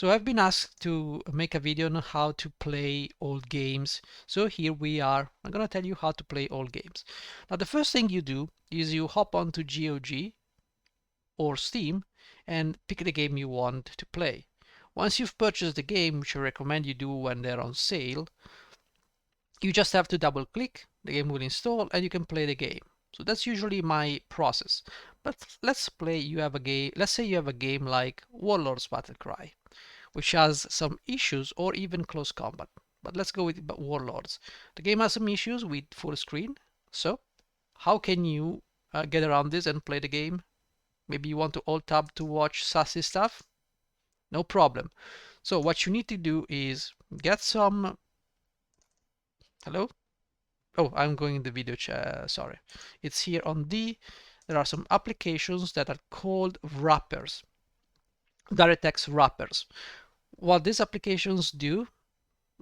So I've been asked to make a video on how to play old games. So here we are. I'm gonna tell you how to play old games. Now the first thing you do is you hop onto GOG or Steam and pick the game you want to play. Once you've purchased the game, which I recommend you do when they're on sale, you just have to double click, the game will install and you can play the game. So that's usually my process. But let's say you have a game like Warlords Battlecry, which has some issues or even close combat. But let's go with Warlords. The game has some issues with full screen. So how can you get around this and play the game? Maybe you want to alt tab to watch sassy stuff? No problem. So what you need to do is get some... Hello? Oh, I'm going in the video chat, sorry. It's here on D. There are some applications that are called wrappers, DirectX wrappers. What these applications do,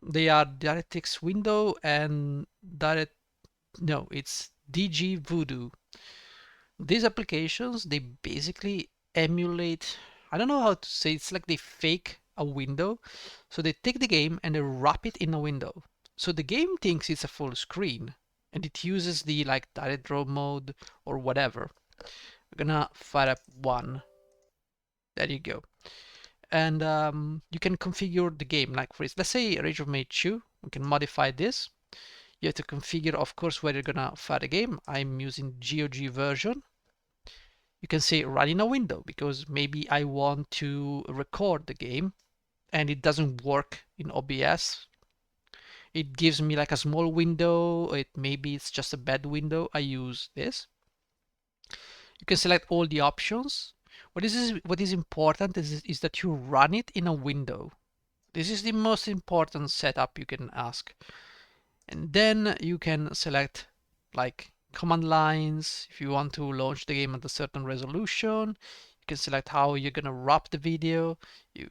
they are DirectX Window and it's DG Voodoo. These applications, they basically emulate, I don't know how to say, it's like they fake a window. So they take the game and they wrap it in a window. So the game thinks it's a full screen and it uses the like direct draw mode or whatever. We're gonna fire up one. There you go. And you can configure the game. Like for let's say Rage of Mage 2, we can modify this. You have to configure, of course, where you're gonna fire the game. I'm using GOG version. You can say run in a window because maybe I want to record the game and it doesn't work in OBS. It gives me like a small window. Maybe it's just a bad window. I use this. You can select all the options. What is important is that you run it in a window. This is the most important setup you can ask. And then you can select like command lines. If you want to launch the game at a certain resolution, you can select how you're gonna wrap the video. You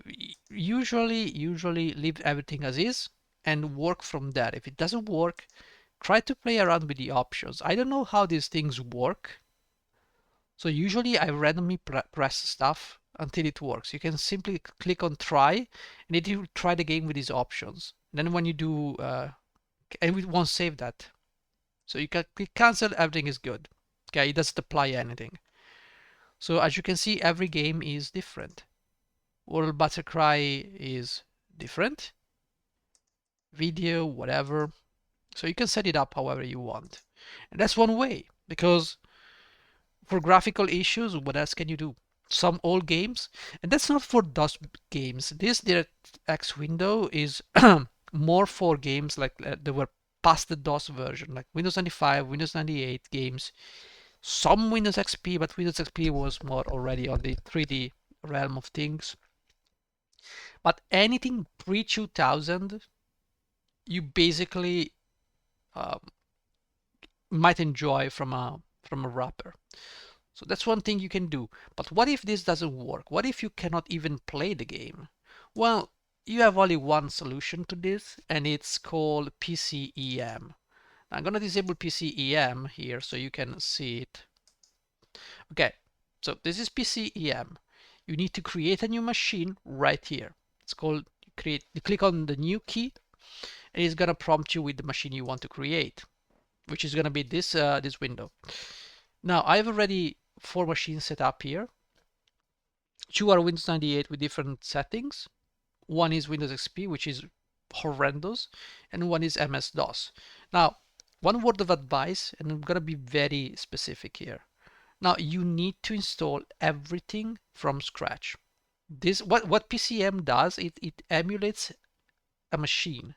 usually leave everything as is and work from there. If it doesn't work, try to play around with the options. I don't know how these things work. So usually I randomly press stuff until it works. You can simply click on try and it will try the game with these options. Then when you do, and it won't save that. So you can click cancel, everything is good. Okay, it doesn't apply anything. So as you can see, every game is different. World Battlecry is different. Video, whatever. So you can set it up however you want. And that's one way, because for graphical issues, what else can you do? Some old games, and that's not for DOS games. This DirectX window is more for games like they were past the DOS version, like Windows 95, Windows 98 games, some Windows XP, but Windows XP was more already on the 3D realm of things. But anything pre-2000, you basically might enjoy from a wrapper. So that's one thing you can do. But what if this doesn't work? What if you cannot even play the game? Well, you have only one solution to this, and it's called PCEM. I'm gonna disable PCEM here so you can see it. Okay, so this is PCEM. You need to create a new machine right here. It's called create. You click on the new key, and it's gonna prompt you with the machine you want to create, which is gonna be this this window. Now I've already 4 machines set up here. 2 are Windows 98 with different settings. One is Windows XP, which is horrendous, and one is MS-DOS. Now, one word of advice, and I'm gonna be very specific here. Now, you need to install everything from scratch. This what PCM does, it emulates a machine.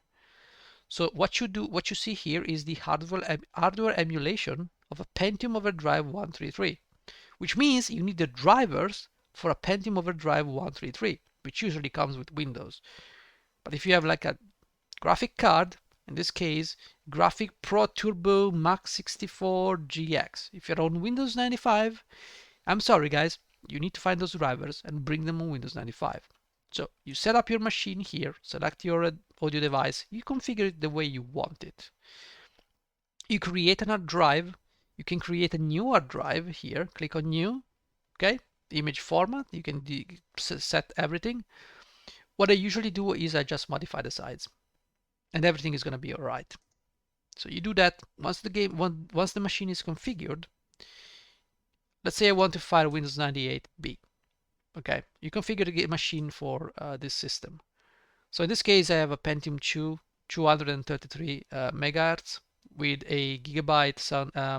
So what you see here is the hardware emulation of a Pentium Overdrive 133, which means you need the drivers for a Pentium Overdrive 133, which usually comes with Windows. But if you have like a graphic card, in this case, Graphic Pro Turbo Max 64 GX, if you're on Windows 95, I'm sorry guys, you need to find those drivers and bring them on Windows 95. So you set up your machine here, select your audio device, you configure it the way you want it. You create an hard drive, you can create a new hard drive here, click on new, okay, image format, you can set everything, What I usually do is I just modify the size, and everything is going to be all right. So you do that once the machine is configured. Let's say I want to fire Windows 98B. Okay, you configure the machine for this system. So in this case, I have a Pentium 2, 233 megahertz with a gigabyte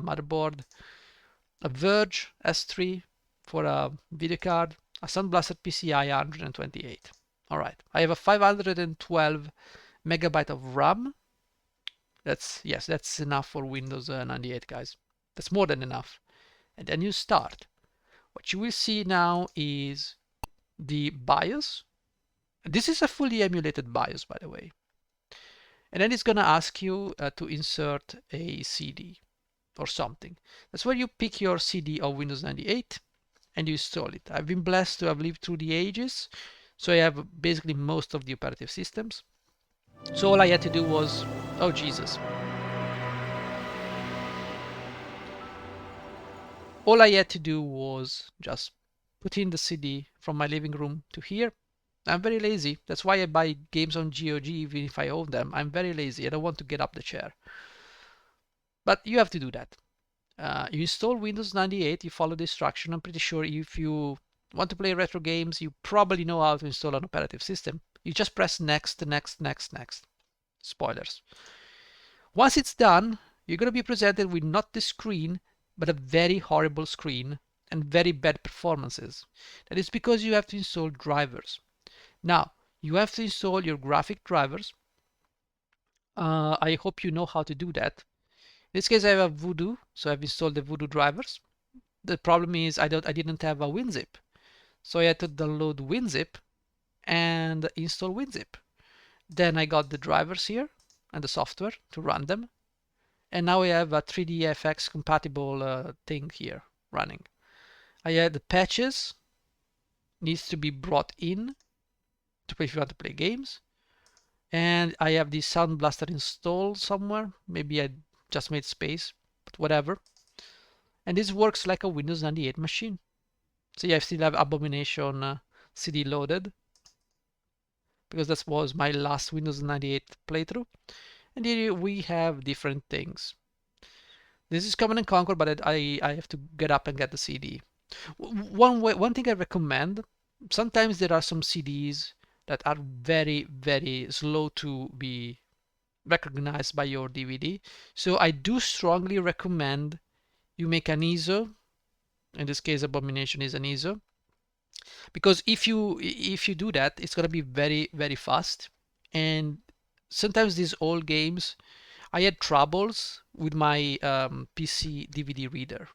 motherboard, a Verge S3 for a video card, a Sound Blaster PCI 128. All right, I have a 512 megabyte of RAM. That's enough for Windows 98, guys. That's more than enough. And then you start. What you will see now is the BIOS. This is a fully emulated BIOS, by the way. And then it's going to ask you to insert a CD or something. That's where you pick your CD of Windows 98 and you install it. I've been blessed to have lived through the ages, so I have basically most of the operative systems. So all I had to do was, oh Jesus. All I had to do was just put in the CD from my living room to here. I'm very lazy. That's why I buy games on GOG even if I own them. I'm very lazy. I don't want to get up the chair. But you have to do that. You install Windows 98, you follow the instruction. I'm pretty sure if you want to play retro games, you probably know how to install an operative system. You just press next, next, next, next. Spoilers. Once it's done, you're going to be presented with not the screen, but a very horrible screen and very bad performances. That is because you have to install drivers. Now, you have to install your graphic drivers. I hope you know how to do that. In this case, I have a Voodoo, so I've installed the Voodoo drivers. The problem is I didn't have a WinZip, so I had to download WinZip and install WinZip. Then I got the drivers here and the software to run them, and now I have a 3dfx compatible thing here running. I had the patches needs to be brought in to play if you want to play games, and I have the Sound Blaster installed somewhere. Maybe I just made space, but whatever. And this works like a Windows 98 machine. So yeah, I still have Abomination CD loaded because that was my last Windows 98 playthrough. And here we have different things. This is Command & Conquer, but I have to get up and get the CD. One thing I recommend, sometimes there are some CDs that are very, very slow to be recognized by your DVD. So I do strongly recommend you make an ISO. In this case, Abomination is an ISO, because if you do that, it's gonna be very, very fast. And sometimes these old games, I had troubles with my PC DVD reader.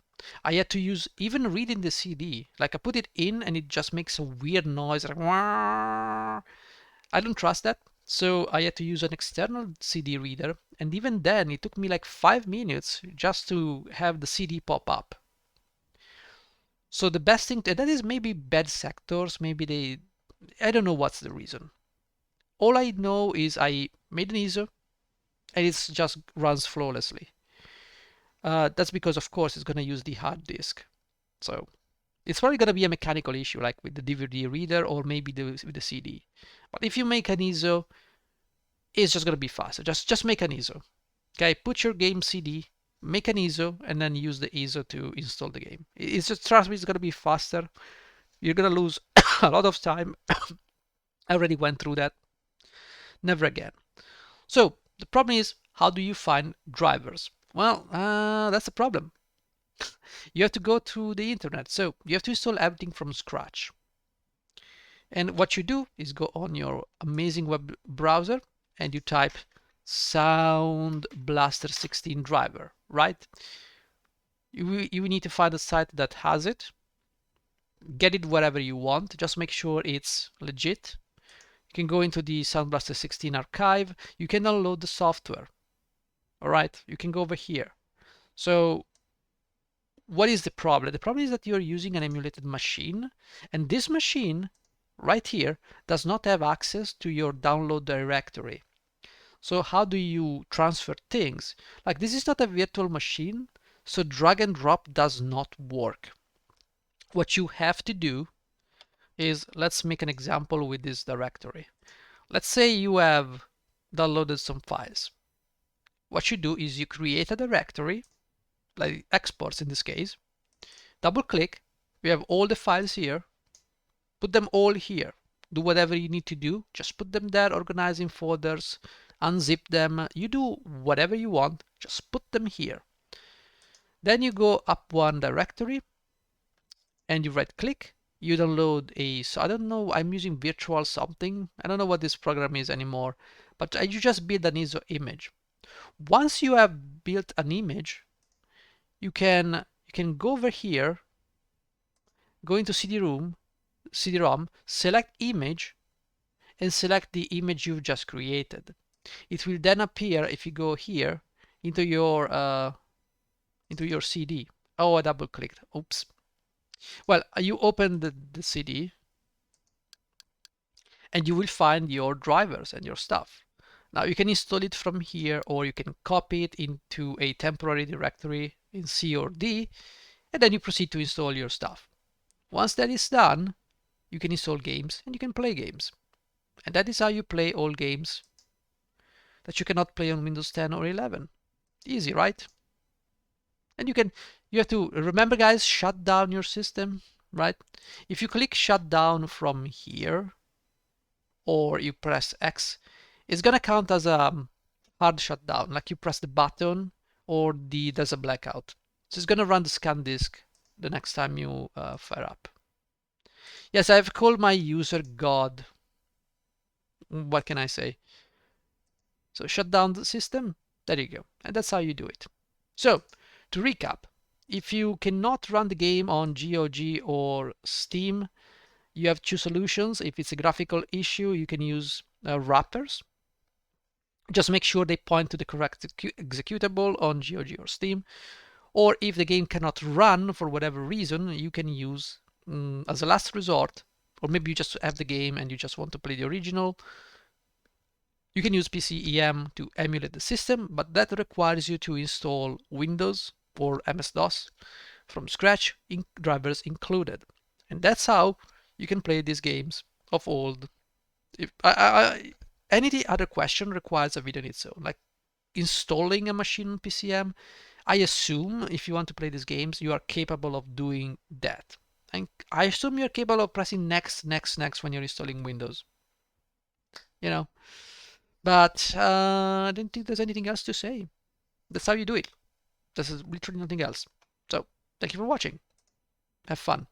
I had to use even reading the CD. Like I put it in and it just makes a weird noise, like Wah! I don't trust that. So I had to use an external CD reader, and even then it took me like 5 minutes just to have the CD pop up. So the best thing, that is maybe bad sectors, maybe I don't know what's the reason. All I know is I made an ISO and it just runs flawlessly. That's because of course it's going to use the hard disk. So it's probably going to be a mechanical issue like with the DVD reader or maybe with the CD. But if you make an ISO, it's just going to be faster. Just make an ISO. Okay, put your game CD, make an ISO, and then use the ISO to install the game. It's just, trust me, it's going to be faster. You're going to lose a lot of time. I already went through that. Never again. So the problem is, how do you find drivers? Well, that's the problem. You have to go to the internet. So you have to install everything from scratch. And what you do is go on your amazing web browser and you type Sound Blaster 16 driver, right? You need to find a site that has it. Get it wherever you want. Just make sure it's legit. You can go into the Sound Blaster 16 archive. You can download the software. All right, you can go over here. So what is the problem? The problem is that you're using an emulated machine, and this machine right here does not have access to your download directory. So how do you transfer things? Like, this is not a virtual machine, so drag and drop does not work. What you have to do is, let's make an example with this directory. Let's say you have downloaded some files. What you do is you create a directory, like exports in this case, double click, we have all the files here, put them all here. Do whatever you need to do, just put them there, organize in folders, unzip them, you do whatever you want, just put them here. Then you go up one directory and you right click, you download so I don't know, I'm using virtual something, I don't know what this program is anymore, but you just build an ISO image. Once you have built an image, you can go over here, go into CD-ROM, select image, and select the image you've just created. It will then appear if you go here into your CD. Oh, I double clicked. Oops. Well, you open the CD and you will find your drivers and your stuff. Now you can install it from here, or you can copy it into a temporary directory in C or D, and then you proceed to install your stuff. Once that is done, you can install games and you can play games. And that is how you play all games that you cannot play on Windows 10 or 11. Easy, right? And you have to remember, guys, shut down your system, right? If you click shut down from here, or you press X, it's gonna count as a hard shutdown, like you press the button or there's a blackout. So it's gonna run the scan disk the next time you fire up. Yes, I've called my user God. What can I say? So shut down the system. There you go. And that's how you do it. So to recap, if you cannot run the game on GOG or Steam, you have two solutions. If it's a graphical issue, you can use wrappers. Just make sure they point to the correct executable on GOG or Steam. Or if the game cannot run for whatever reason, you can use, as a last resort, or maybe you just have the game and you just want to play the original, you can use PCEM to emulate the system, but that requires you to install Windows or MS-DOS from scratch, drivers included. And that's how you can play these games of old. If any other question requires a video on its own, like installing a machine on PCM. I assume if you want to play these games, you are capable of doing that. And I assume you're capable of pressing next when you're installing Windows. You know, but I don't think there's anything else to say. That's how you do it. This is literally nothing else. So thank you for watching. Have fun.